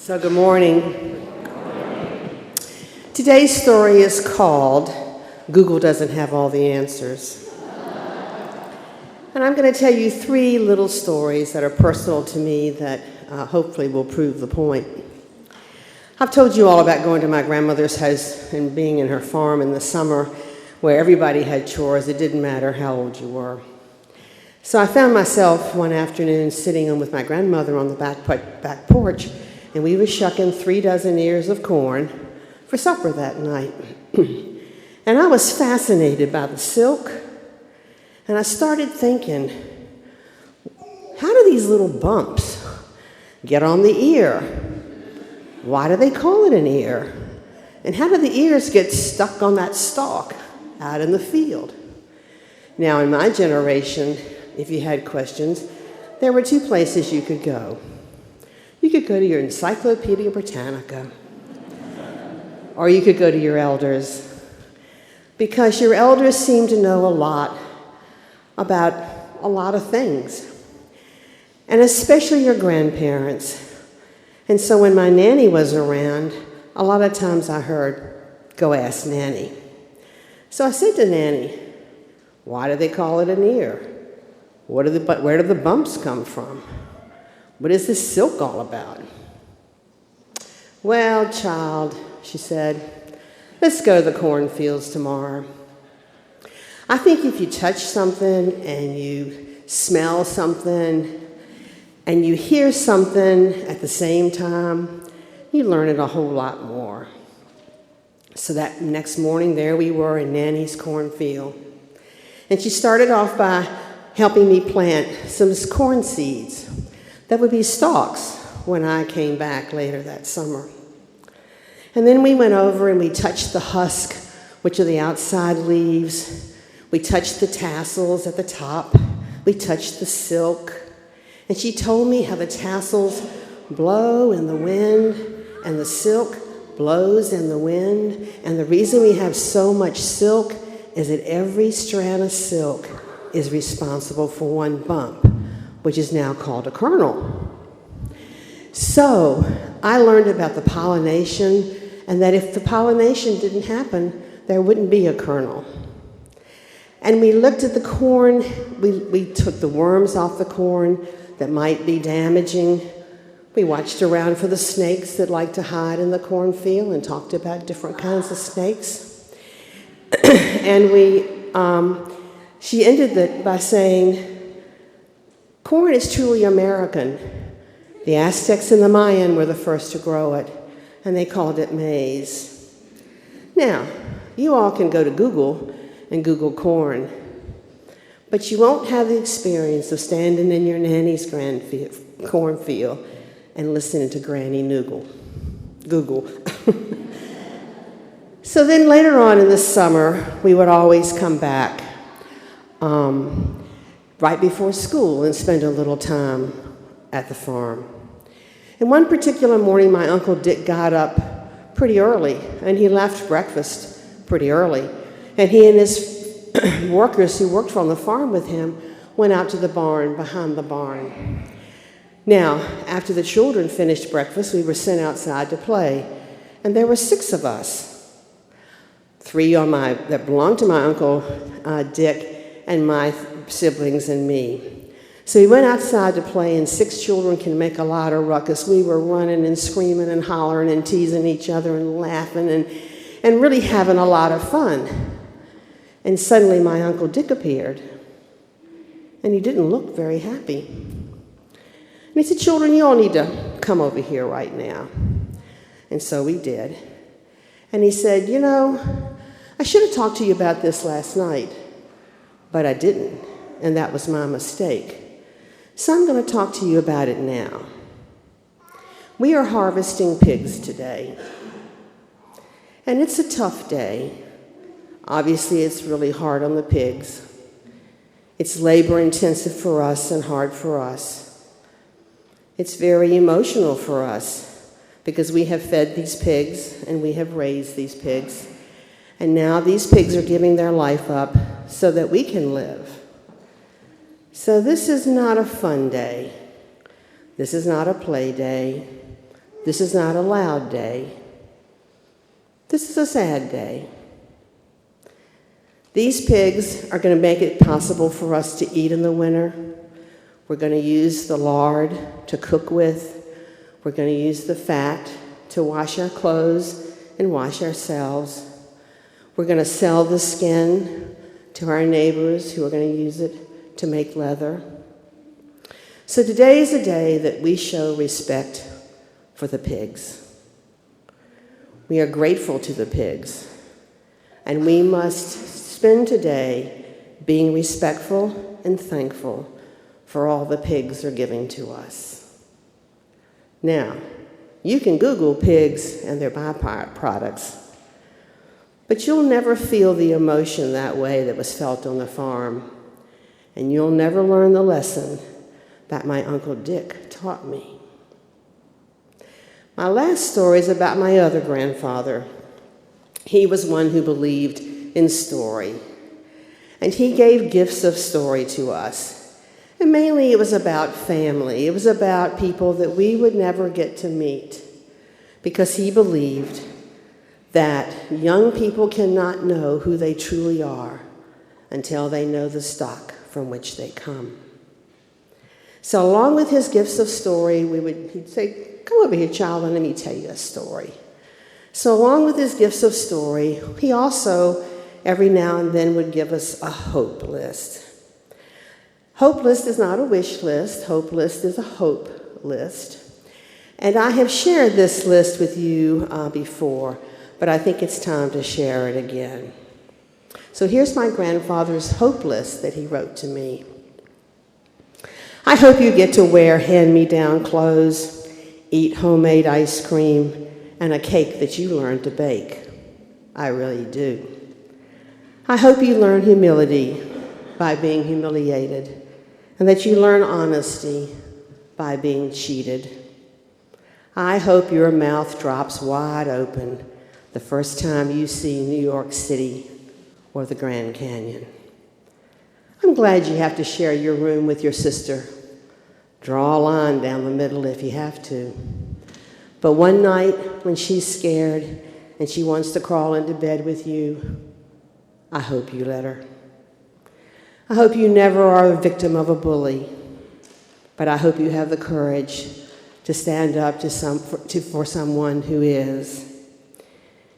So good morning. Today's story is called Google Doesn't Have All the Answers. And I'm going to tell you three little stories that are personal to me that hopefully will prove the point. I've told you all about going to my grandmother's house and being in her farm in the summer where everybody had chores. It didn't matter how old you were. So I found myself one afternoon sitting with my grandmother on the back porch, and we were shucking 3 dozen ears of corn for supper that night. And I was fascinated by the silk, and I started thinking, how do these little bumps get on the ear? Why do they call it an ear? And how do the ears get stuck on that stalk out in the field? Now, in my generation, if you had questions, there were 2 places you could go. You could go to your Encyclopedia Britannica, or you could go to your elders, because your elders seem to know a lot about a lot of things, and especially your grandparents. And so when my nanny was around, a lot of times I heard, "Go ask Nanny." So I said to Nanny, "Why do they call it an ear? Where do the bumps come from? What is this silk all about?" "Well, child," she said, "let's go to the cornfields tomorrow. I think if you touch something and you smell something and you hear something at the same time, you learn it a whole lot more." So that next morning, there we were in Nanny's cornfield. And she started off by helping me plant some corn seeds that would be stalks when I came back later that summer. And then we went over and we touched the husk, which are the outside leaves. We touched the tassels at the top. We touched the silk. And she told me how the tassels blow in the wind and the silk blows in the wind. And the reason we have so much silk is that every strand of silk is responsible for one bump, which is now called a kernel. So I learned about the pollination, and that if the pollination didn't happen, there wouldn't be a kernel. And we looked at the corn. We took the worms off the corn that might be damaging. We watched around for the snakes that like to hide in the cornfield and talked about different kinds of snakes. And she ended it by saying, "Corn is truly American. The Aztecs and the Mayan were the first to grow it, and they called it maize." Now, you all can go to Google and Google corn, but you won't have the experience of standing in your nanny's cornfield and listening to Granny Google. So then later on in the summer, we would always come back right before school and spend a little time at the farm. And one particular morning, my Uncle Dick got up pretty early, and he left breakfast pretty early. And he and his workers who worked on the farm with him went out to the barn, behind the barn. Now, after the children finished breakfast, we were sent outside to play, and there were 6 of us. 3 that belonged to my Uncle Dick, and my siblings and me. So we went outside to play, and 6 children can make a lot of ruckus. We were running and screaming and hollering and teasing each other and laughing and really having a lot of fun. And suddenly my Uncle Dick appeared, and he didn't look very happy. And he said, "Children, you all need to come over here right now." And so we did. And he said, "You know, I should have talked to you about this last night, but I didn't, and that was my mistake. So I'm going to talk to you about it now. We are harvesting pigs today, and it's a tough day. Obviously, it's really hard on the pigs. It's labor-intensive for us and hard for us. It's very emotional for us because we have fed these pigs and we have raised these pigs, and now these pigs are giving their life up so that we can live. So this is not a fun day. This is not a play day. This is not a loud day. This is a sad day. These pigs are going to make it possible for us to eat in the winter. We're going to use the lard to cook with. We're going to use the fat to wash our clothes and wash ourselves. We're going to sell the skin to our neighbors who are going to use it to make leather. So today is a day that we show respect for the pigs. We are grateful to the pigs, and we must spend today being respectful and thankful for all the pigs are giving to us. Now, you can Google pigs and their byproducts, but you'll never feel the emotion that way that was felt on the farm, and you'll never learn the lesson that my Uncle Dick taught me. My last story is about my other grandfather. He was one who believed in story, and he gave gifts of story to us. And mainly it was about family. It was about people that we would never get to meet, because he believed that young people cannot know who they truly are until they know the stock from which they come. So along with his gifts of story, he'd say, "Come over here, child, and let me tell you a story." So along with his gifts of story, he also, every now and then, would give us a hope list. Hope list is not a wish list. Hope list is a hope list. And I have shared this list with you before, but I think it's time to share it again. So here's my grandfather's hope list that he wrote to me. I hope you get to wear hand-me-down clothes, eat homemade ice cream, and a cake that you learned to bake. I really do. I hope you learn humility by being humiliated, and that you learn honesty by being cheated. I hope your mouth drops wide open the first time you see New York City or the Grand Canyon. I'm glad you have to share your room with your sister. Draw a line down the middle if you have to. But one night when she's scared and she wants to crawl into bed with you, I hope you let her. I hope you never are a victim of a bully, but I hope you have the courage to stand up for someone who is.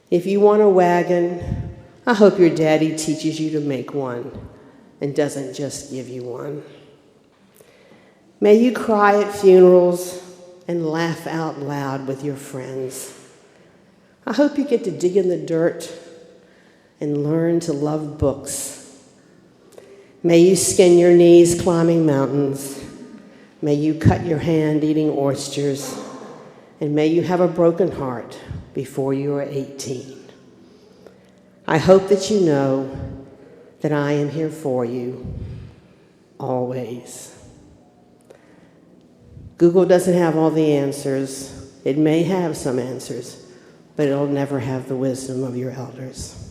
If you want a wagon, I hope your daddy teaches you to make one and doesn't just give you one. May you cry at funerals and laugh out loud with your friends. I hope you get to dig in the dirt and learn to love books. May you skin your knees climbing mountains. May you cut your hand eating oysters. And may you have a broken heart before you are 18. I hope that you know that I am here for you, always. Google doesn't have all the answers. It may have some answers, but it'll never have the wisdom of your elders.